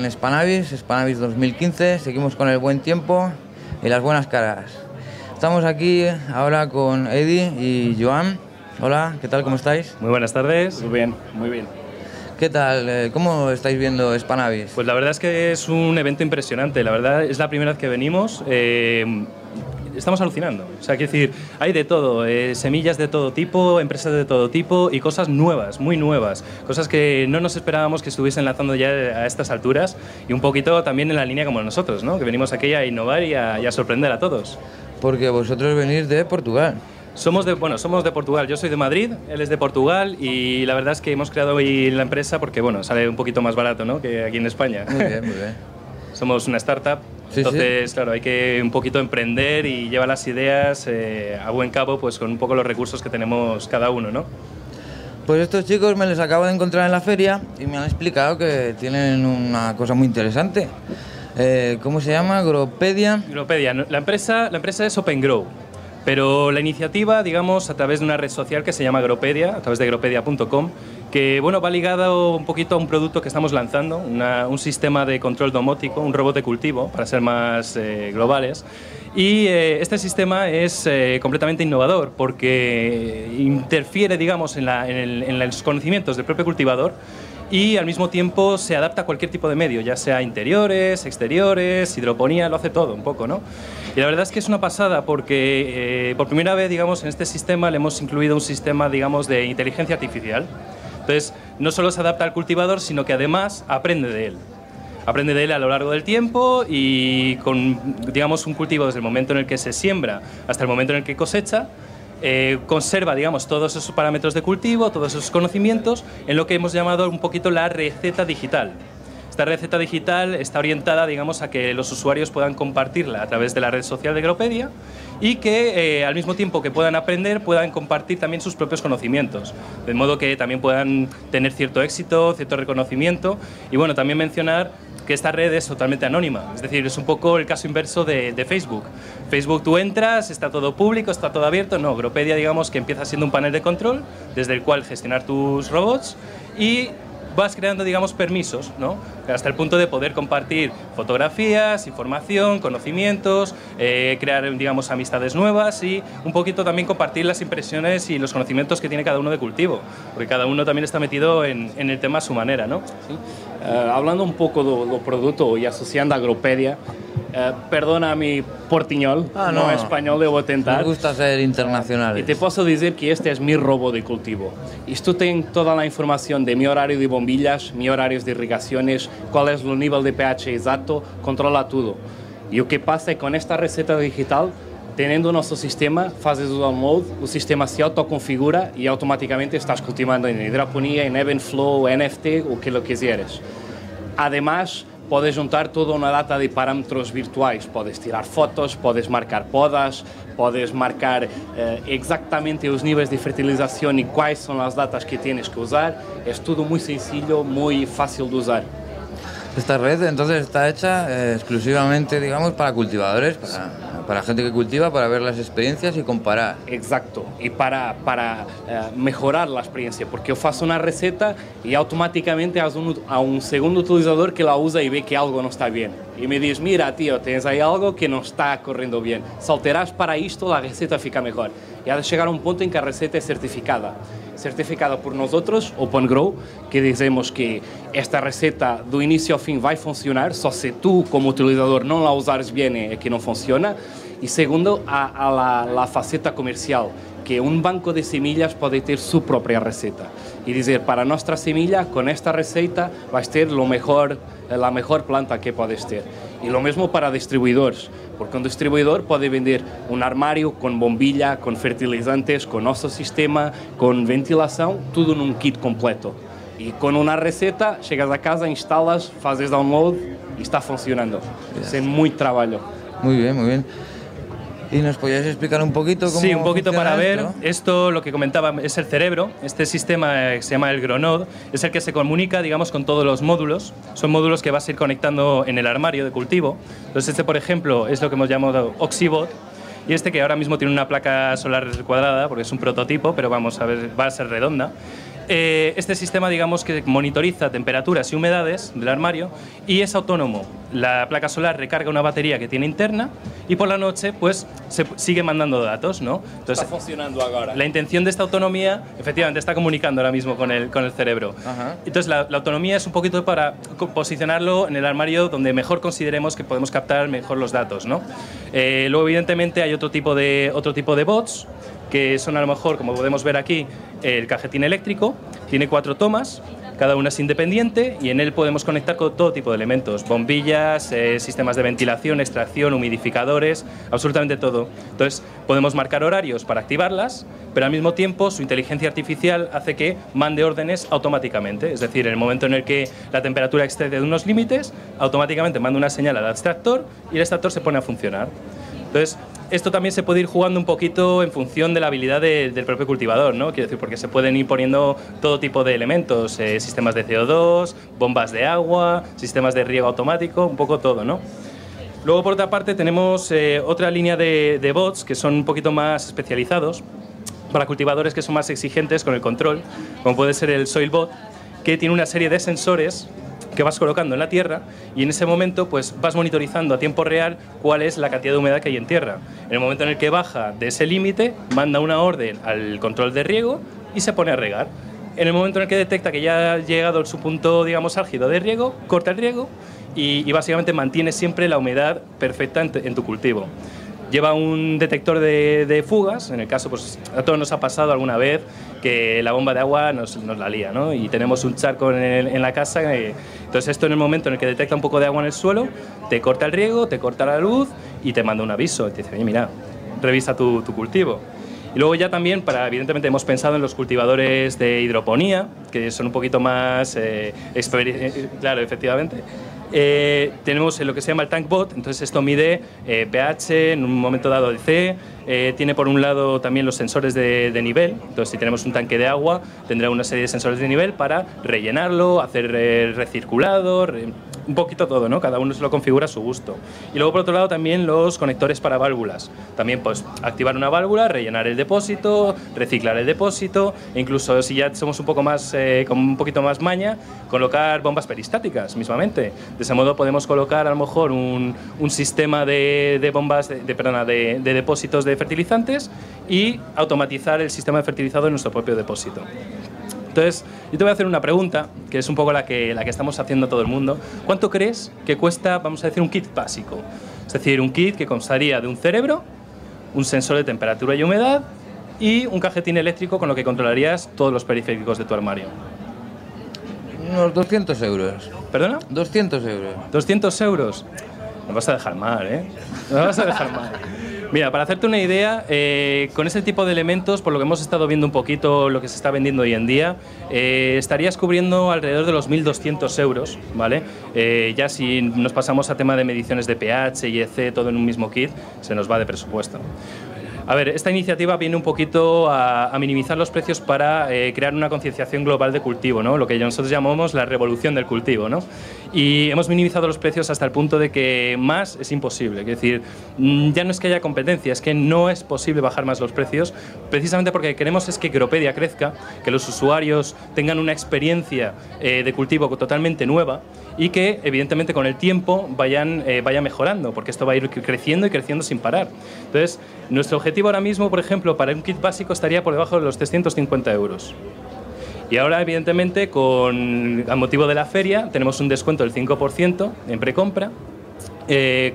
En Spanavis 2015, seguimos con el buen tiempo y las buenas caras. Estamos aquí ahora con Eddie y Joan. Hola, ¿qué tal? ¿Cómo estáis? Muy buenas tardes. Muy bien, muy bien. ¿Qué tal? ¿Cómo estáis viendo Spanavis? Pues la verdad es que es un evento impresionante. La verdad es la primera vez que venimos. Estamos alucinando. O sea, quiero decir, hay de todo, semillas de todo tipo, empresas de todo tipo y cosas nuevas, muy nuevas. Cosas que no nos esperábamos que estuviesen lanzando ya a estas alturas y un poquito también en la línea como nosotros, ¿no? Que venimos aquí a innovar y a sorprender a todos. Porque vosotros venís de Portugal. Somos de Portugal. Yo soy de Madrid, él es de Portugal y la verdad es que hemos creado hoy la empresa porque, bueno, sale un poquito más barato, ¿no? Que aquí en España. Muy bien, muy bien. Somos una startup. Sí, entonces, sí. claro, hay que un poquito emprender y llevar las ideas a buen cabo pues con un poco los recursos que tenemos cada uno, ¿no? Pues estos chicos me les acabo de encontrar en la feria y me han explicado que tienen una cosa muy interesante. ¿Cómo se llama? Gropedia. Gropedia. La empresa es OpenGrow, pero la iniciativa, digamos, a través de una red social que se llama Gropedia, a través de gropedia.com, que bueno, va ligado un poquito a un producto que estamos lanzando, un sistema de control domótico, un robot de cultivo, para ser más globales. Y este sistema es completamente innovador porque interfiere, digamos, en los conocimientos del propio cultivador y al mismo tiempo se adapta a cualquier tipo de medio, ya sea interiores, exteriores, hidroponía, lo hace todo un poco, ¿no? Y la verdad es que es una pasada porque por primera vez, digamos, en este sistema le hemos incluido un sistema, digamos, de inteligencia artificial. Entonces, no solo se adapta al cultivador, sino que además aprende de él. Aprende de él a lo largo del tiempo y con, digamos, un cultivo desde el momento en el que se siembra hasta el momento en el que cosecha, conserva, digamos, todos esos parámetros de cultivo, todos esos conocimientos, en lo que hemos llamado un poquito la receta digital. Esta receta digital está orientada, digamos, a que los usuarios puedan compartirla a través de la red social de Gropedia y que al mismo tiempo que puedan aprender, puedan compartir también sus propios conocimientos, de modo que también puedan tener cierto éxito, cierto reconocimiento y bueno, también mencionar que esta red es totalmente anónima, es decir, es un poco el caso inverso de Facebook. Facebook tú entras, está todo público, está todo abierto, no, Gropedia digamos que empieza siendo un panel de control desde el cual gestionar tus robots y vas creando, digamos, permisos, ¿no? Hasta el punto de poder compartir fotografías, información, conocimientos, crear, digamos, amistades nuevas y un poquito también compartir las impresiones y los conocimientos que tiene cada uno de cultivo, porque cada uno también está metido en el tema a su manera, ¿no? Sí. Hablando un poco do produto y asociando a Gropedia, perdona mi portiñol, no español, debo tentar. Me gusta ser internacionales. Y te puedo decir que este es mi robot de cultivo. Esto tiene toda la información de mi horario de bombillas, mi horarios de irrigaciones, cuál es el nivel de pH exacto, controla todo. Y lo que pasa es que con esta receta digital, teniendo nuestro sistema, haces el download, el sistema se autoconfigura y automáticamente estás cultivando en hidroponía, en ebb and flow, NFT, o que lo quisieras. Además, podes juntar toda uma data de parâmetros virtuais, podes tirar fotos, podes marcar podas, podes marcar exatamente os níveis de fertilização e quais são as datas que tienes que usar. É tudo muito sencillo, muy fácil de usar. Esta red entonces está hecha exclusivamente, digamos, para cultivadores, para gente que cultiva, para ver las experiencias y comparar. Exacto, y para mejorar la experiencia, porque yo faço una receta y automáticamente a un segundo utilizador que la usa y ve que algo no está bien. Y me dice, mira tío, tienes ahí algo que no está corriendo bien. Si alteras para esto, la receta fica mejor. Y ha de llegar a un punto en que la receta es certificada por nosotros, OpenGrow, que dizemos que esta receta do início ao fim vai funcionar, só se tu como utilizador não la usares bem é que não funciona. E segundo, a faceta comercial, que um banco de semillas pode ter sua própria receta e dizer, para nossa semilla, com esta receita, vais ter a melhor planta que podes ter. E o mesmo para distribuidores, porque um distribuidor pode vender um armário com bombilha, com fertilizantes, com nosso sistema, com ventilação, tudo num kit completo. E com uma receta, chegas a casa, instalas, fazes download e está funcionando. Sem muito trabalho. Muy bien, muy bien. ¿Y nos podíais explicar un poquito cómo Sí, un poquito para ver. esto? Esto, lo que comentaba, es el cerebro. Este sistema se llama el GrowNode. Es el que se comunica, digamos, con todos los módulos. Son módulos que vas a ir conectando en el armario de cultivo. Entonces, este, por ejemplo, es lo que hemos llamado Oxybot. Y este que ahora mismo tiene una placa solar cuadrada, porque es un prototipo, pero vamos a ver, va a ser redonda. este sistema, digamos, que monitoriza temperaturas y humedades del armario y es autónomo. La placa solar recarga una batería que tiene interna y por la noche pues se sigue mandando datos, ¿no? Entonces, está funcionando ahora. La intención de esta autonomía, efectivamente, está comunicando ahora mismo con el cerebro. Ajá. Entonces la autonomía es un poquito para posicionarlo en el armario donde mejor consideremos que podemos captar mejor los datos, ¿no? Luego, evidentemente, hay otro tipo de bots que son, a lo mejor, como podemos ver aquí, el cajetín eléctrico. Tiene 4 tomas, cada una es independiente y en él podemos conectar con todo tipo de elementos, bombillas, sistemas de ventilación, extracción, humidificadores, absolutamente todo. Entonces podemos marcar horarios para activarlas, pero al mismo tiempo su inteligencia artificial hace que mande órdenes automáticamente, es decir, en el momento en el que la temperatura excede de unos límites, automáticamente manda una señal al extractor y el extractor se pone a funcionar. Entonces, esto también se puede ir jugando un poquito en función de la habilidad del propio cultivador, ¿no? Quiero decir, porque se pueden ir poniendo todo tipo de elementos, sistemas de CO2, bombas de agua, sistemas de riego automático, un poco todo, ¿no? Luego, por otra parte, tenemos otra línea de bots que son un poquito más especializados para cultivadores que son más exigentes con el control, como puede ser el Soilbot, que tiene una serie de sensores que vas colocando en la tierra y en ese momento pues vas monitorizando a tiempo real cuál es la cantidad de humedad que hay en tierra. En el momento en el que baja de ese límite, manda una orden al control de riego y se pone a regar. En el momento en el que detecta que ya ha llegado a su punto, digamos, álgido de riego, corta el riego y básicamente mantiene siempre la humedad perfecta en tu cultivo. Lleva un detector de fugas, en el caso, pues a todos nos ha pasado alguna vez que la bomba de agua nos la lía, ¿no? Y tenemos un charco en la casa. Entonces esto, en el momento en el que detecta un poco de agua en el suelo, te corta el riego, te corta la luz y te manda un aviso. Y te dice, oye, mira, revisa tu cultivo. Y luego ya también, evidentemente hemos pensado en los cultivadores de hidroponía, que son un poquito más, claro, efectivamente. Tenemos lo que se llama el TankBot, entonces esto mide pH en un momento dado de C, tiene por un lado también los sensores de nivel, entonces si tenemos un tanque de agua tendrá una serie de sensores de nivel para rellenarlo, hacer recirculado, un poquito todo, ¿no? Cada uno se lo configura a su gusto. Y luego por otro lado también los conectores para válvulas, también pues activar una válvula, rellenar el depósito, reciclar el depósito, e incluso si ya somos un poco más, con un poquito más maña, colocar bombas peristáticas mismamente. De ese modo podemos colocar a lo mejor un sistema de bombas, de depósitos de fertilizantes y automatizar el sistema de fertilizado en nuestro propio depósito. Entonces, yo te voy a hacer una pregunta, que es un poco la que estamos haciendo todo el mundo. ¿Cuánto crees que cuesta, vamos a decir, un kit básico? Es decir, un kit que constaría de un cerebro, un sensor de temperatura y humedad y un cajetín eléctrico con lo que controlarías todos los periféricos de tu armario. Unos 200 euros. ¿Perdona? 200 euros. 200 euros. Me vas a dejar mal, ¿eh? Me vas a dejar mal. Mira, para hacerte una idea, con ese tipo de elementos, por lo que hemos estado viendo un poquito lo que se está vendiendo hoy en día, estarías cubriendo alrededor de los 1.200 euros, ¿vale? Ya si nos pasamos a tema de mediciones de pH y EC, todo en un mismo kit, se nos va de presupuesto. A ver, esta iniciativa viene un poquito a minimizar los precios para crear una concienciación global de cultivo, ¿no? Lo que nosotros llamamos la revolución del cultivo, ¿no? Y hemos minimizado los precios hasta el punto de que más es imposible. Es decir, ya no es que haya competencia, es que no es posible bajar más los precios, precisamente porque queremos es que Gropedia crezca, que los usuarios tengan una experiencia de cultivo totalmente nueva y que, evidentemente, con el tiempo vaya mejorando, porque esto va a ir creciendo y creciendo sin parar. Entonces, nuestro objetivo ahora mismo, por ejemplo, para un kit básico estaría por debajo de los 350 euros. Y ahora, evidentemente, a motivo de la feria, tenemos un descuento del 5% en precompra,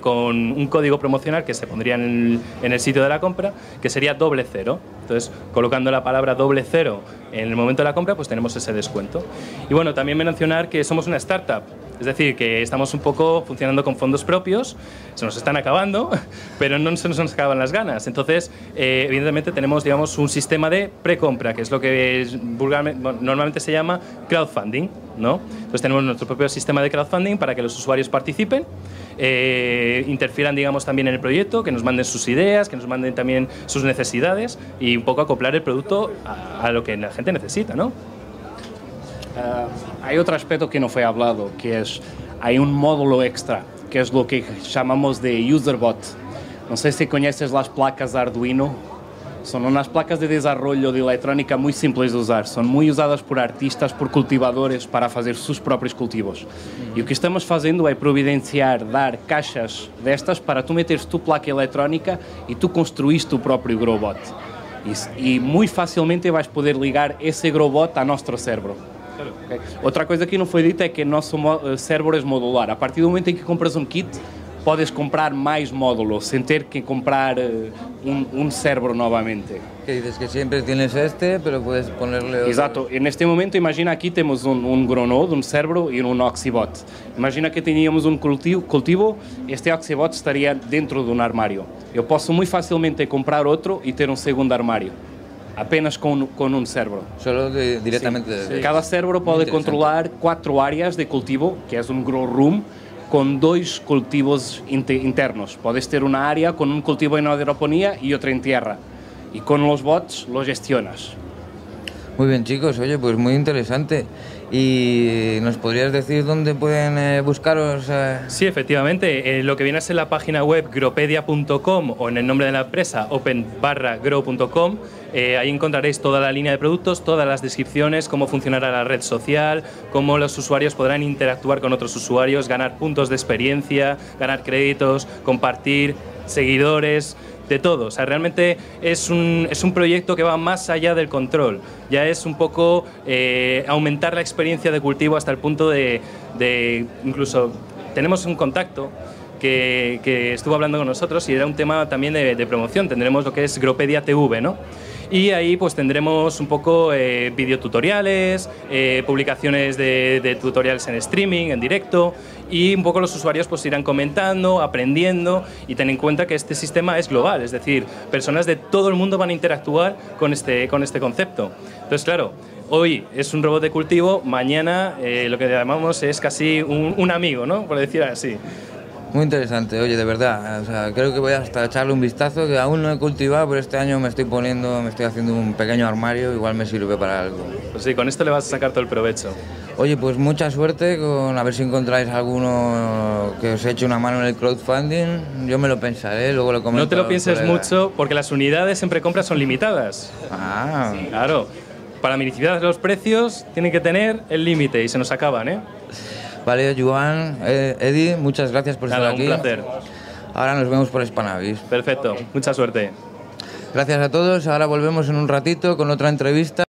con un código promocional que se pondría en el sitio de la compra, que sería 00. Entonces, colocando la palabra 00 en el momento de la compra, pues tenemos ese descuento. Y bueno, también mencionar que somos una startup, es decir, que estamos un poco funcionando con fondos propios, se nos están acabando, pero no se nos acaban las ganas. Entonces, evidentemente tenemos, digamos, un sistema de precompra, que es lo que normalmente se llama crowdfunding, ¿no? Entonces tenemos nuestro propio sistema de crowdfunding para que los usuarios participen, interfieran, digamos, también en el proyecto, que nos manden sus ideas, que nos manden también sus necesidades y un poco acoplar el producto a lo que la gente necesita, ¿no? Hay otro aspecto que no fue hablado, que es, hay un módulo extra, que es lo que llamamos de UserBot. No sé si conoces las placas Arduino. Son unas placas de desarrollo de electrónica muy simples de usar. Son muy usadas por artistas, por cultivadores para fazer sus próprios cultivos. E o que estamos fazendo é providenciar, dar caixas destas para tu meteres tu placa eletrónica e tu construís tu próprio Growbot. E muito facilmente vais poder ligar esse Growbot a nosso cérebro. Okay? Outra coisa que não foi dita é que o nosso cérebro é modular. A partir do momento em que compras kit, podes comprar mais módulos sem ter que comprar cérebro novamente. Que dices que siempre tienes pero puedes ponerle otro. Exato. E neste momento, imagina aqui temos Gronode, cérebro e Oxybot. Imagina que teníamos cultivo, este Oxybot estaria dentro de armário. Eu posso muito facilmente comprar outro e ter segundo armário. Apenas com cérebro. Solo directamente. Sí. Cada cérebro pode controlar 4 áreas de cultivo, que é grow room, con 2 cultivos internos. Puedes tener una área con un cultivo en hidroponía y otra en tierra. Y con los bots los gestionas. Muy bien, chicos. Oye, pues muy interesante. ¿Y nos podrías decir dónde pueden buscaros? Sí, efectivamente. Lo que viene a ser la página web gropedia.com o en el nombre de la empresa open/grow.com. Ahí encontraréis toda la línea de productos, todas las descripciones, cómo funcionará la red social, cómo los usuarios podrán interactuar con otros usuarios, ganar puntos de experiencia, ganar créditos, compartir, seguidores, de todo. O sea, realmente es un proyecto que va más allá del control. Ya es un poco aumentar la experiencia de cultivo hasta el punto de incluso tenemos un contacto que estuvo hablando con nosotros y era un tema también de promoción. Tendremos lo que es Gropedia TV, ¿no? Y ahí pues tendremos un poco videotutoriales, publicaciones de tutoriales en streaming, en directo, y un poco los usuarios pues irán comentando, aprendiendo, y ten en cuenta que este sistema es global, es decir, personas de todo el mundo van a interactuar con este concepto. Entonces, claro, hoy es un robot de cultivo, mañana lo que llamamos es casi un amigo, ¿no? Por decir así. Muy interesante, oye, de verdad, o sea, creo que voy hasta echarle un vistazo, que aún no he cultivado, pero este año me estoy haciendo un pequeño armario, igual me sirve para algo. Pues sí, con esto le vas a sacar todo el provecho. Oye, pues mucha suerte, a ver si encontráis alguno que os eche una mano en el crowdfunding. Yo me lo pensaré, luego lo comento. No te lo pienses mucho, porque las unidades en precompra son limitadas. Ah. Sí, claro. Para minimizar los precios tienen que tener el límite y se nos acaban, ¿eh? Vale, Joan, Eddie, muchas gracias por estar aquí. Un placer. Ahora nos vemos por Spanavis. Perfecto, mucha suerte. Gracias a todos, ahora volvemos en un ratito con otra entrevista.